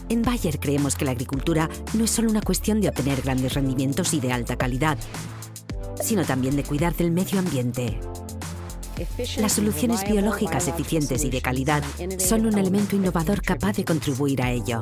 En Bayer creemos que la agricultura no es solo una cuestión de obtener grandes rendimientos y de alta calidad, sino también de cuidar del medio ambiente. Las soluciones biológicas eficientes y de calidad son un elemento innovador capaz de contribuir a ello.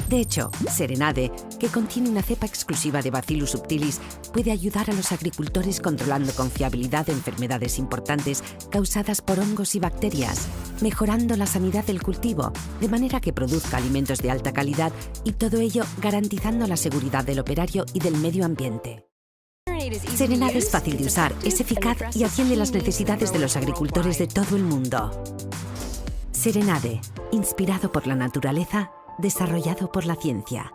De hecho, Serenade, que contiene una cepa exclusiva de Bacillus subtilis, puede ayudar a los agricultores controlando con fiabilidad enfermedades importantes causadas por hongos y bacterias, mejorando la sanidad del cultivo, de manera que produzca alimentos de alta calidad y todo ello garantizando la seguridad del operario y del medio ambiente. Serenade es fácil de usar, es eficaz y atiende las necesidades de los agricultores de todo el mundo. Serenade, inspirado por la naturaleza, desarrollado por la ciencia.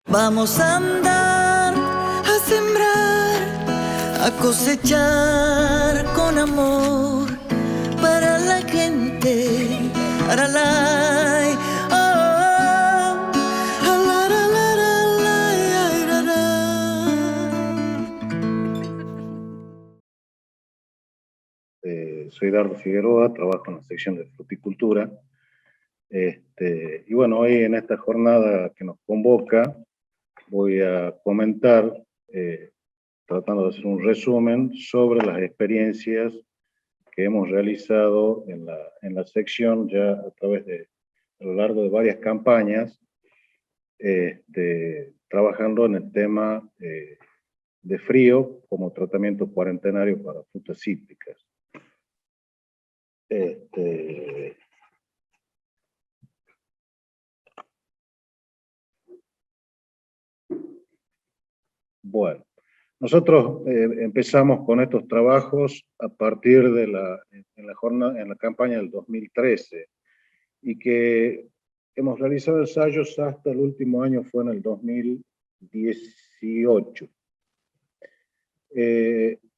Vamos a andar, a sembrar, a cosechar con amor para la gente, para la Soy Dardo Figueroa, trabajo en la sección de fruticultura. Y bueno, hoy en esta jornada que nos convoca, voy a comentar, tratando de hacer un resumen sobre las experiencias que hemos realizado en la sección ya a lo largo de varias campañas, trabajando en el tema de frío como tratamiento cuarentenario para frutas cítricas. Bueno, nosotros empezamos con estos trabajos a partir de en la campaña del 2013 y que hemos realizado ensayos hasta el último año, fue en el 2018.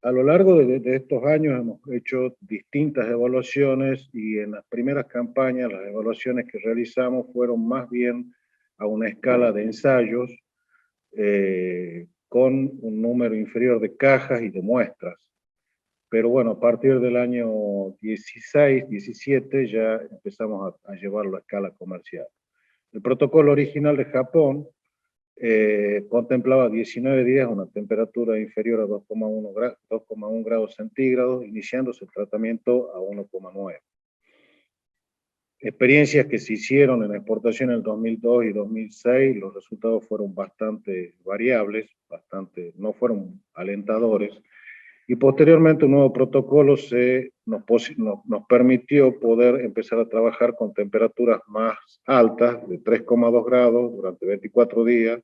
A lo largo de estos años hemos hecho distintas evaluaciones y en las primeras campañas las evaluaciones que realizamos fueron más bien a una escala de ensayos con un número inferior de cajas y de muestras. Pero bueno, a partir del año 16, 17 ya empezamos a llevarlo a escala comercial. El protocolo original de Japón contemplaba 19 días una temperatura inferior a 2,1 grados centígrados, iniciándose el tratamiento a 1,9. Experiencias que se hicieron en exportación en el 2002 y 2006, los resultados fueron bastante variables, no fueron alentadores, y posteriormente un nuevo protocolo nos permitió poder empezar a trabajar con temperaturas más altas, de 3,2 grados durante 24 días,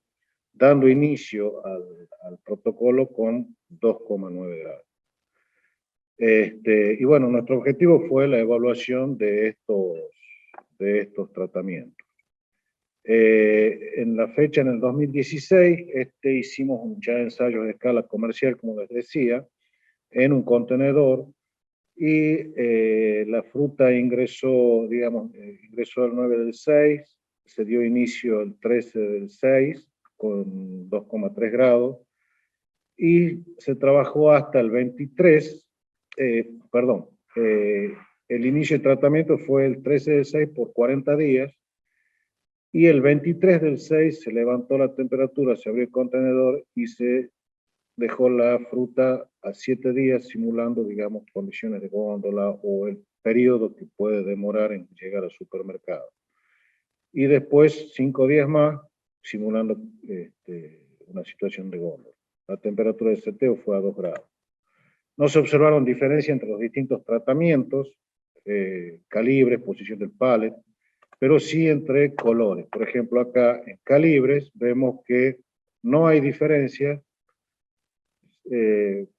dando inicio al protocolo con 2,9 grados. Y bueno, nuestro objetivo fue la evaluación de estos tratamientos. En la fecha, en el 2016, hicimos ya ensayos de escala comercial, como les decía, en un contenedor, y la fruta ingresó el 9 del 6, se dio inicio el 13 del 6 con 2,3 grados, y se trabajó hasta el 23, el inicio de tratamiento fue el 13 del 6 por 40 días, y el 23 del 6 se levantó la temperatura, se abrió el contenedor y se dejó la fruta a 7 días, simulando, digamos, condiciones de góndola o el periodo que puede demorar en llegar al supermercado. Y después 5 días más, simulando una situación de góndola. La temperatura de seteo fue a 2 grados. No se observaron diferencias entre los distintos tratamientos, calibres, posición del pallet, pero sí entre colores. Por ejemplo, acá en calibres vemos que no hay diferencia, que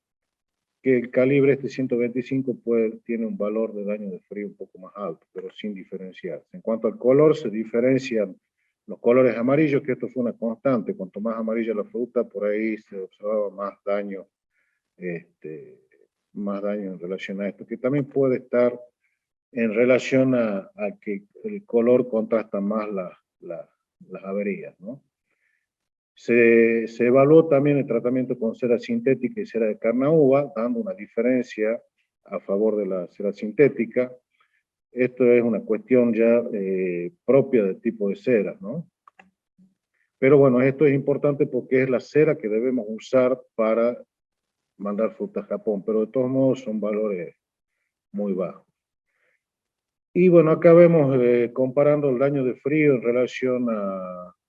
el calibre 125 tiene un valor de daño de frío un poco más alto, pero sin diferenciarse. En cuanto al color, se diferencian los colores amarillos, que esto fue una constante. Cuanto más amarilla la fruta, por ahí se observaba más daño en relación a esto, que también puede estar en relación a que el color contrasta más las averías, ¿no? Se evaluó también el tratamiento con cera sintética y cera de carnaúba, dando una diferencia a favor de la cera sintética. Esto es una cuestión ya propia del tipo de cera, ¿no? Pero bueno, esto es importante porque es la cera que debemos usar para mandar fruta a Japón, pero de todos modos son valores muy bajos. Y bueno, acá vemos comparando el daño de frío en relación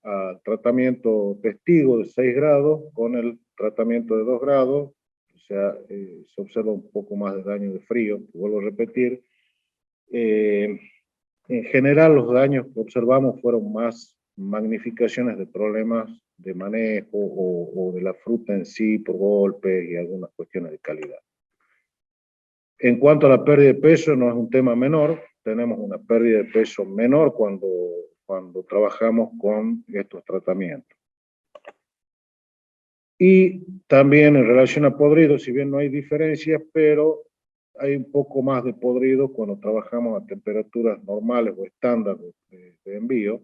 al tratamiento testigo de 6 grados con el tratamiento de 2 grados, o sea, se observa un poco más de daño de frío, vuelvo a repetir. En general, los daños que observamos fueron más magnificaciones de problemas de manejo o de la fruta en sí por golpes y algunas cuestiones de calidad. En cuanto a la pérdida de peso, no es un tema menor. Tenemos una pérdida de peso menor cuando trabajamos con estos tratamientos. Y también en relación a podrido, si bien no hay diferencias, pero hay un poco más de podrido cuando trabajamos a temperaturas normales o estándar de envío,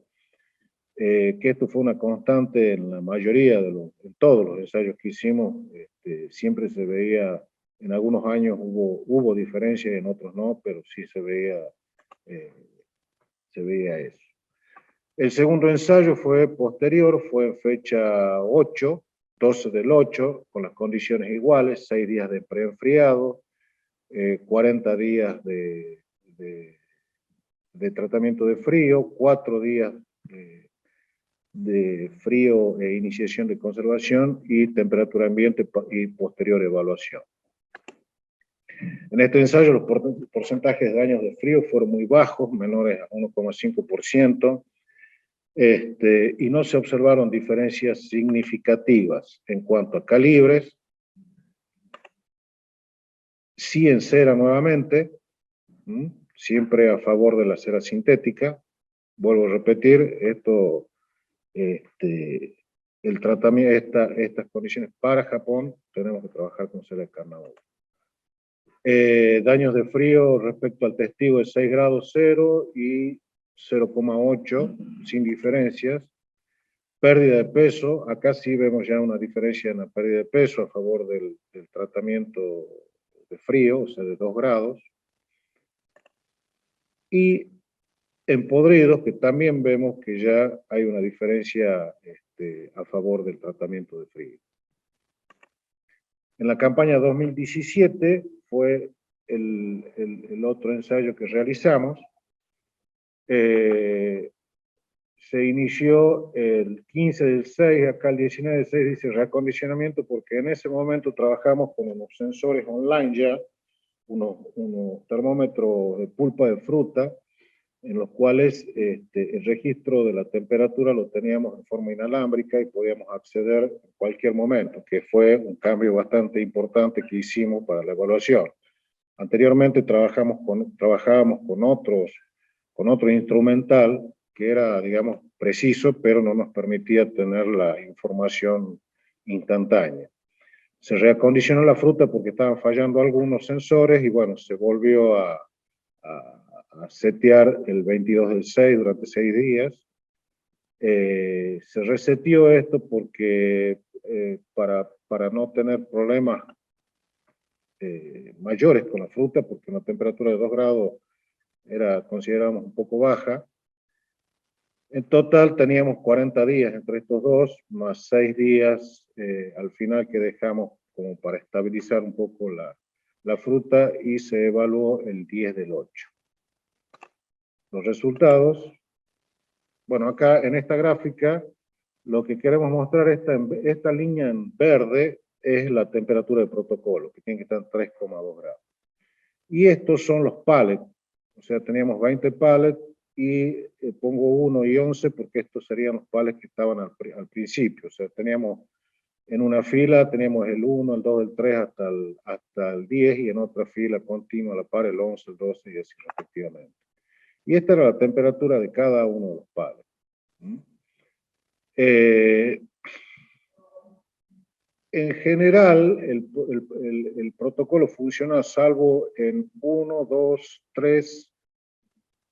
que esto fue una constante en la mayoría en todos los ensayos que hicimos. Siempre se veía, en algunos años hubo diferencias, en otros no, pero sí se veía eso. El segundo ensayo fue posterior, fue en fecha 8, 12 del 8, con las condiciones iguales, 6 días de preenfriado, 40 días de tratamiento de frío, 4 días de frío e iniciación de conservación y temperatura ambiente y posterior evaluación. En este ensayo los porcentajes de daños de frío fueron muy bajos, menores a 1,5%, y no se observaron diferencias significativas en cuanto a calibres. Sí en cera nuevamente, siempre a favor de la cera sintética. Vuelvo a repetir, esto, el tratamiento, estas condiciones para Japón, tenemos que trabajar con cera de carnaúba. Daños de frío respecto al testigo de 6 grados 0 y 0,8, sin diferencias. Pérdida de peso, acá sí vemos ya una diferencia en la pérdida de peso a favor del tratamiento de frío, o sea, de 2 grados. Y en podridos, que también vemos que ya hay una diferencia a favor del tratamiento de frío. En la campaña 2017 fue el otro ensayo que realizamos. Se inició el 15 del 6, acá el 19 del 6 dice reacondicionamiento, porque en ese momento trabajamos con unos sensores online ya, unos termómetros de pulpa de fruta, en los cuales el registro de la temperatura lo teníamos en forma inalámbrica y podíamos acceder en cualquier momento, que fue un cambio bastante importante que hicimos para la evaluación. Anteriormente trabajábamos con otro instrumental que era, digamos, preciso, pero no nos permitía tener la información instantánea. Se reacondicionó la fruta porque estaban fallando algunos sensores y bueno, se volvió a setear el 22 del 6 durante 6 días. Se reseteó esto porque para no tener problemas mayores con la fruta, porque una temperatura de 2 grados considerábamos un poco baja. En total teníamos 40 días entre estos dos, más 6 días al final que dejamos como para estabilizar un poco la fruta y se evaluó el 10 del 8. Los resultados, bueno, acá en esta gráfica lo que queremos mostrar, esta línea en verde es la temperatura de protocolo, que tiene que estar en 3,2 grados. Y estos son los pallets, o sea, teníamos 20 pallets y pongo 1 y 11 porque estos serían los pallets que estaban al principio, o sea, teníamos en una fila, teníamos el 1, el 2, el 3 hasta el 10 y en otra fila continua a la par el 11, el 12 y así respectivamente. Y esta era la temperatura de cada uno de los pallets. En general, el protocolo funciona salvo en 1, 2, 3,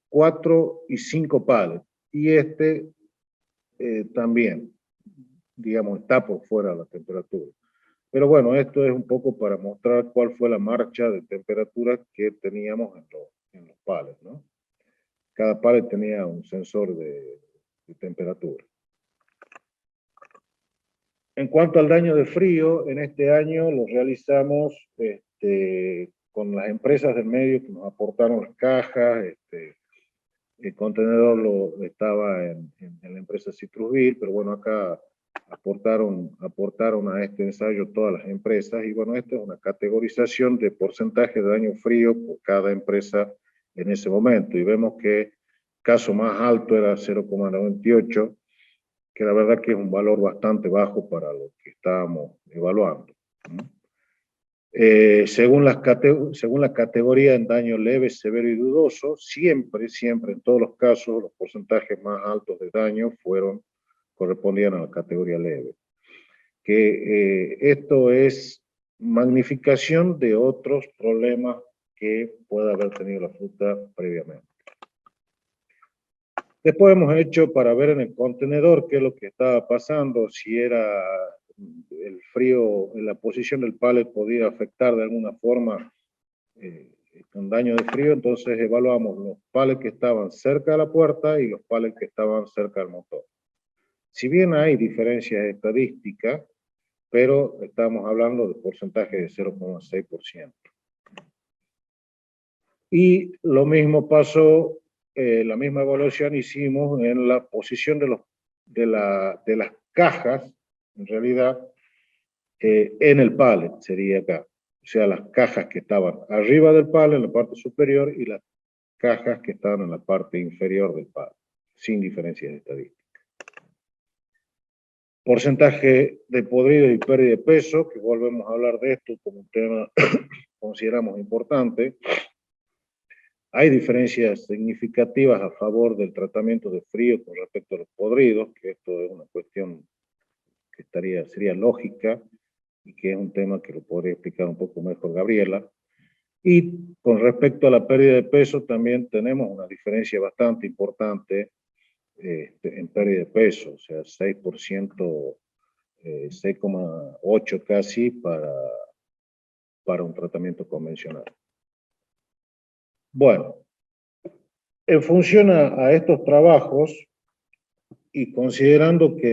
4 y 5 pallets. Y también. digamos, está por fuera de la temperatura. Pero bueno, esto es un poco para mostrar cuál fue la marcha de temperatura que teníamos en los pallets, ¿no? Cada pallet tenía un sensor de temperatura. En cuanto al daño de frío, en este año lo realizamos con las empresas del medio que nos aportaron las cajas. El contenedor estaba en la empresa Citrusville, pero bueno, acá aportaron a este ensayo todas las empresas. Y bueno, esta es una categorización de porcentaje de daño frío por cada empresa en ese momento. Y vemos que el caso más alto era 0,98, que la verdad que es un valor bastante bajo para lo que estábamos evaluando. Según la categoría en daño leve, severo y dudoso, siempre, en todos los casos, los porcentajes más altos de daño correspondían a la categoría leve. Esto es magnificación de otros problemas que pueda haber tenido la fruta previamente. Después hemos hecho para ver en el contenedor qué es lo que estaba pasando, si era el frío, en la posición del pallet podía afectar de alguna forma con daño de frío. Entonces evaluamos los pallets que estaban cerca de la puerta y los pallets que estaban cerca del motor. Si bien hay diferencias estadísticas, pero estamos hablando de porcentaje de 0,6%. Y lo mismo pasó, la misma evaluación hicimos en la posición de las cajas, en realidad, en el pallet, sería acá. O sea, las cajas que estaban arriba del pallet, en la parte superior, y las cajas que estaban en la parte inferior del pallet, sin diferencias estadísticas. Porcentaje de podrido y pérdida de peso, que volvemos a hablar de esto como un tema consideramos importante. Hay diferencias significativas a favor del tratamiento de frío con respecto a los podridos, que esto es una cuestión que sería lógica y que es un tema que lo podría explicar un poco mejor Gabriela. Y con respecto a la pérdida de peso también tenemos una diferencia bastante importante en pérdida de peso, o sea, 6%, 6,8 casi para un tratamiento convencional. Bueno, en función a estos trabajos y considerando que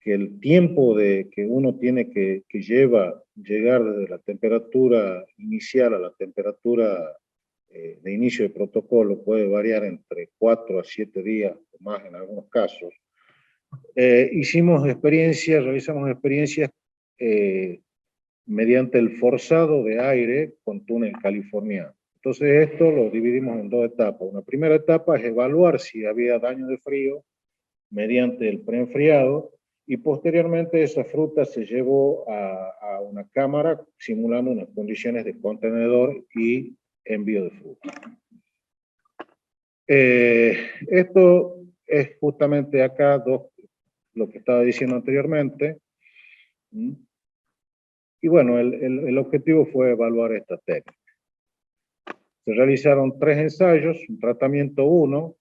el tiempo que uno tiene que llegar desde la temperatura inicial a la temperatura de inicio de protocolo puede variar entre 4 a 7 días o más en algunos casos, realizamos experiencias mediante el forzado de aire con túnel californiano. Entonces esto lo dividimos en dos etapas. Una primera etapa es evaluar si había daño de frío mediante el preenfriado, y posteriormente esa fruta se llevó a una cámara simulando unas condiciones de contenedor y envío de fruta. Esto es justamente acá lo que estaba diciendo anteriormente. Y bueno, el objetivo fue evaluar esta técnica. Se realizaron 3 ensayos, un tratamiento 1,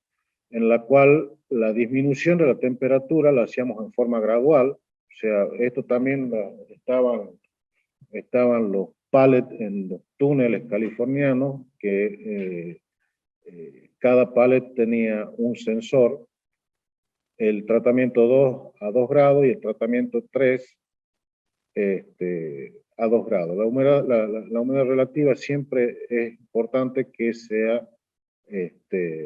en la cual la disminución de la temperatura la hacíamos en forma gradual. O sea, esto también estaban los pallets en los túneles californianos, que cada pallet tenía un sensor. El tratamiento 2 a 2 grados y el tratamiento 3 a 2 grados. La humedad relativa siempre es importante que sea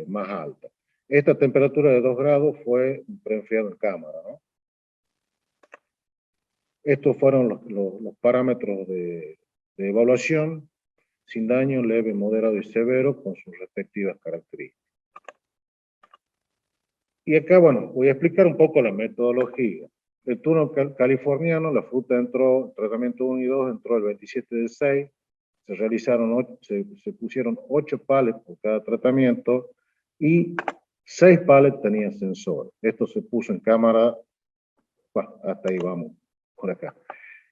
más alta. Esta temperatura de 2 grados fue preenfriado en cámara, ¿no? Estos fueron los parámetros de evaluación: sin daño, leve, moderado y severo, con sus respectivas características. Y acá, bueno, voy a explicar un poco la metodología. El túnel californiano, la fruta entró, tratamiento 1 y 2 entró el 27 del 6, se pusieron 8 pallets por cada tratamiento y 6 pallets tenían sensor. Esto se puso en cámara, bueno, hasta ahí vamos, por acá.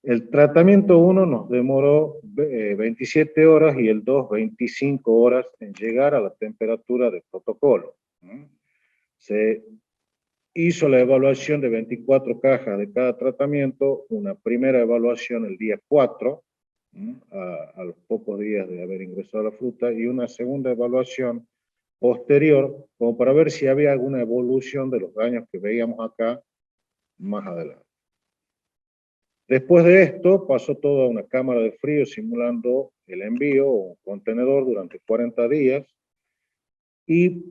El tratamiento 1 nos demoró 27 horas y el 2 25 horas en llegar a la temperatura de protocolo. Se hizo la evaluación de 24 cajas de cada tratamiento, una primera evaluación el día 4, a los pocos días de haber ingresado la fruta, y una segunda evaluación posterior, como para ver si había alguna evolución de los daños que veíamos acá más adelante. Después de esto, pasó todo a una cámara de frío simulando el envío o un contenedor durante 40 días, y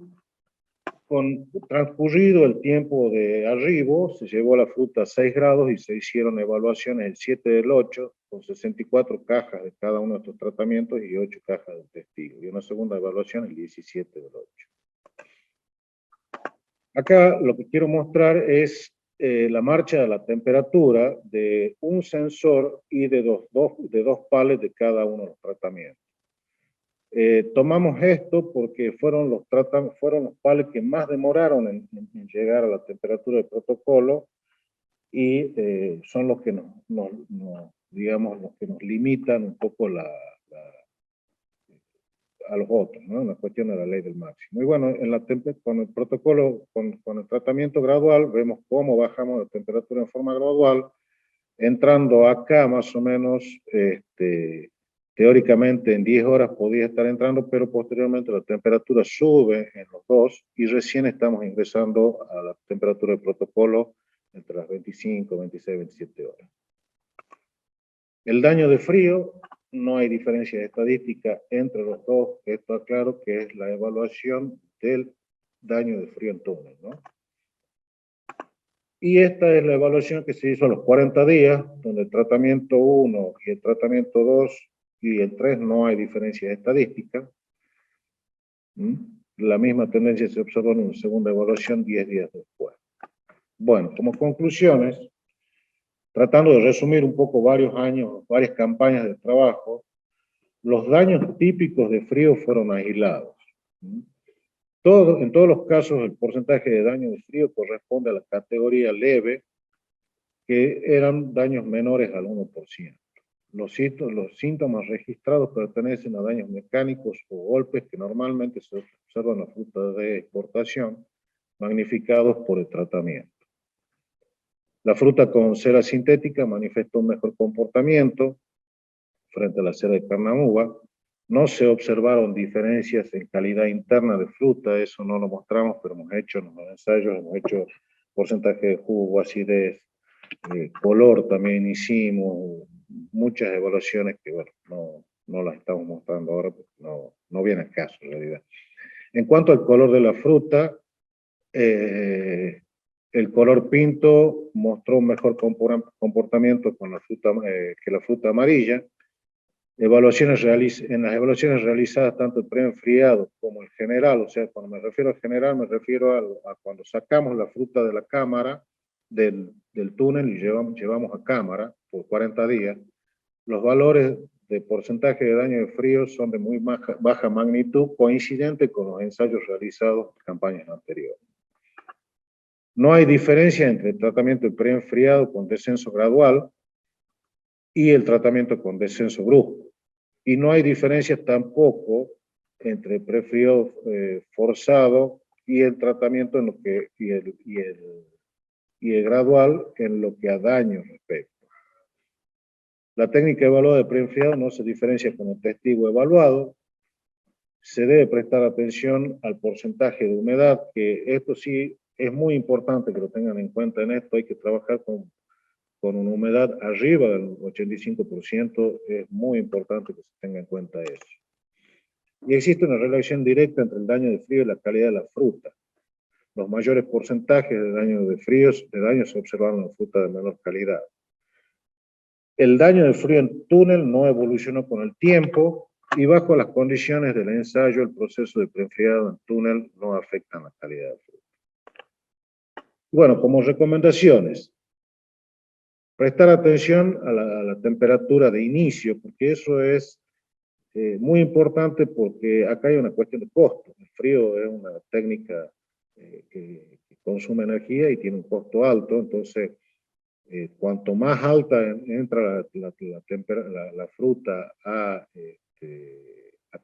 con transcurrido el tiempo de arribo, se llevó la fruta a 6 grados y se hicieron evaluaciones el 7 del 8, con 64 cajas de cada uno de estos tratamientos y 8 cajas de testigo. Y una segunda evaluación el 17 del 8. Acá lo que quiero mostrar es la marcha de la temperatura de un sensor y de dos palets de cada uno de los tratamientos. Tomamos esto porque fueron los palets que más demoraron en llegar a la temperatura del protocolo, y son los que digamos, los que nos limitan un poco a los otros, ¿no? En la cuestión de la ley del máximo. Y bueno, con el protocolo, con el tratamiento gradual, vemos cómo bajamos la temperatura en forma gradual, entrando acá más o menos, teóricamente en 10 horas podía estar entrando, pero posteriormente la temperatura sube en los dos y recién estamos ingresando a la temperatura del protocolo entre las 25, 26, 27 horas. El daño de frío, no hay diferencia estadística entre los dos, esto aclaro que es la evaluación del daño de frío en túnel, ¿no? Y esta es la evaluación que se hizo a los 40 días, donde el tratamiento 1 y el tratamiento 2 y el 3 no hay diferencia estadística. La misma tendencia se observó en una segunda evaluación 10 días después. Bueno, como conclusiones, tratando de resumir un poco varios años, varias campañas de trabajo, los daños típicos de frío fueron aislados. En todos los casos, el porcentaje de daño de frío corresponde a la categoría leve, que eran daños menores al 1%. Los síntomas registrados pertenecen a daños mecánicos o golpes que normalmente se observan en la fruta de exportación, magnificados por el tratamiento. La fruta con cera sintética manifestó un mejor comportamiento frente a la cera de carnaúba. No se observaron diferencias en calidad interna de fruta, eso no lo mostramos, pero hemos hecho en los ensayos, hemos hecho porcentaje de jugo, acidez, color también hicimos, muchas evaluaciones que, bueno, no las estamos mostrando ahora porque no viene al caso en realidad. En cuanto al color de la fruta, el color pinto mostró un mejor comportamiento con la fruta, que la fruta amarilla. En las evaluaciones realizadas tanto el preenfriado como el general, o sea, cuando me refiero al general, me refiero a cuando sacamos la fruta de la cámara, del túnel y llevamos a cámara por 40 días, los valores de porcentaje de daño de frío son de muy baja magnitud, coincidente con los ensayos realizados en campañas anteriores. No hay diferencia entre el tratamiento preenfriado con descenso gradual y el tratamiento con descenso brusco. Y no hay diferencia tampoco entre el prefrío forzado y el tratamiento en lo que, y el gradual en lo que a daño respecta. La técnica evaluada de preenfriado no se diferencia con el testigo evaluado. Se debe prestar atención al porcentaje de humedad, que esto sí es muy importante que lo tengan en cuenta en esto. Hay que trabajar con una humedad arriba del 85%, es muy importante que se tenga en cuenta eso. Y existe una relación directa entre el daño de frío y la calidad de la fruta. Los mayores porcentajes de daño de frío se observaron en la fruta de menor calidad. El daño de frío en túnel no evolucionó con el tiempo y bajo las condiciones del ensayo el proceso de preenfriado en túnel no afecta la calidad de fruta. Bueno, como recomendaciones, prestar atención a la temperatura de inicio, porque eso es muy importante, porque acá hay una cuestión de costo. El frío es una técnica que consume energía y tiene un costo alto, entonces cuanto más alta entra la fruta a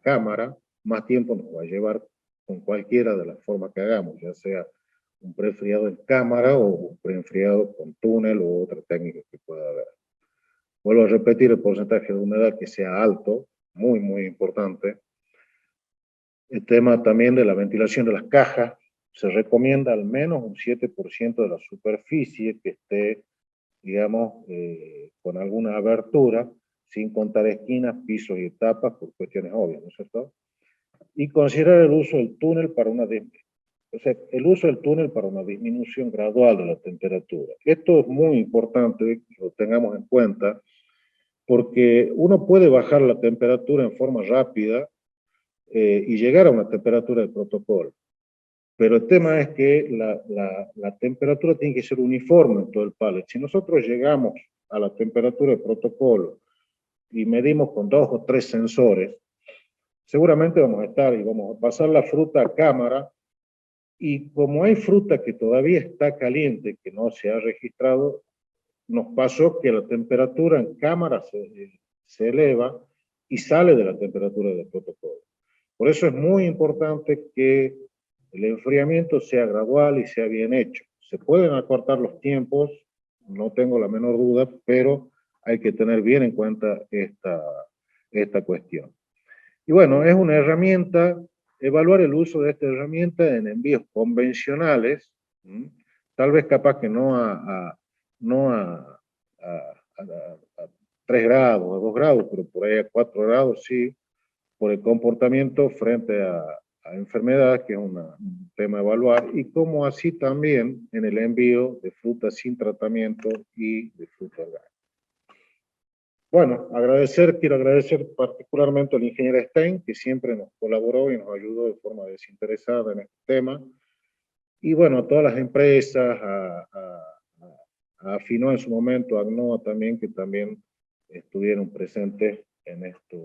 cámara, más tiempo nos va a llevar con cualquiera de las formas que hagamos, ya sea un preenfriado en cámara o un preenfriado con túnel o otra técnica que pueda haber. Vuelvo a repetir, el porcentaje de humedad que sea alto, muy, muy importante. El tema también de la ventilación de las cajas, se recomienda al menos un 7% de la superficie que esté, digamos, con alguna abertura, sin contar esquinas, pisos y etapas, por cuestiones obvias, ¿no es cierto? Y considerar el uso del túnel para una disminución gradual de la temperatura. Esto es muy importante que lo tengamos en cuenta, porque uno puede bajar la temperatura en forma rápida y llegar a una temperatura de protocolo. Pero el tema es que la temperatura tiene que ser uniforme en todo el pallet. Si nosotros llegamos a la temperatura de protocolo y medimos con 2 o 3 sensores, seguramente vamos a estar y vamos a pasar la fruta a cámara, y como hay fruta que todavía está caliente, que no se ha registrado, nos pasó que la temperatura en cámara se eleva y sale de la temperatura del protocolo. Por eso es muy importante que el enfriamiento sea gradual y sea bien hecho. Se pueden acortar los tiempos, no tengo la menor duda, pero hay que tener bien en cuenta esta cuestión. Y bueno, es una herramienta, evaluar el uso de esta herramienta en envíos convencionales, tal vez capaz que no a 3 grados, a 2 grados, pero por ahí a 4 grados sí, por el comportamiento frente a enfermedades, que es un tema a evaluar, y como así también en el envío de frutas sin tratamiento y de fruta orgánica. Bueno, quiero agradecer particularmente al ingeniero Stein, que siempre nos colaboró y nos ayudó de forma desinteresada en este tema. Y bueno, a todas las empresas, a Afinó en su momento, a ACNOA también, que también estuvieron presentes en esto,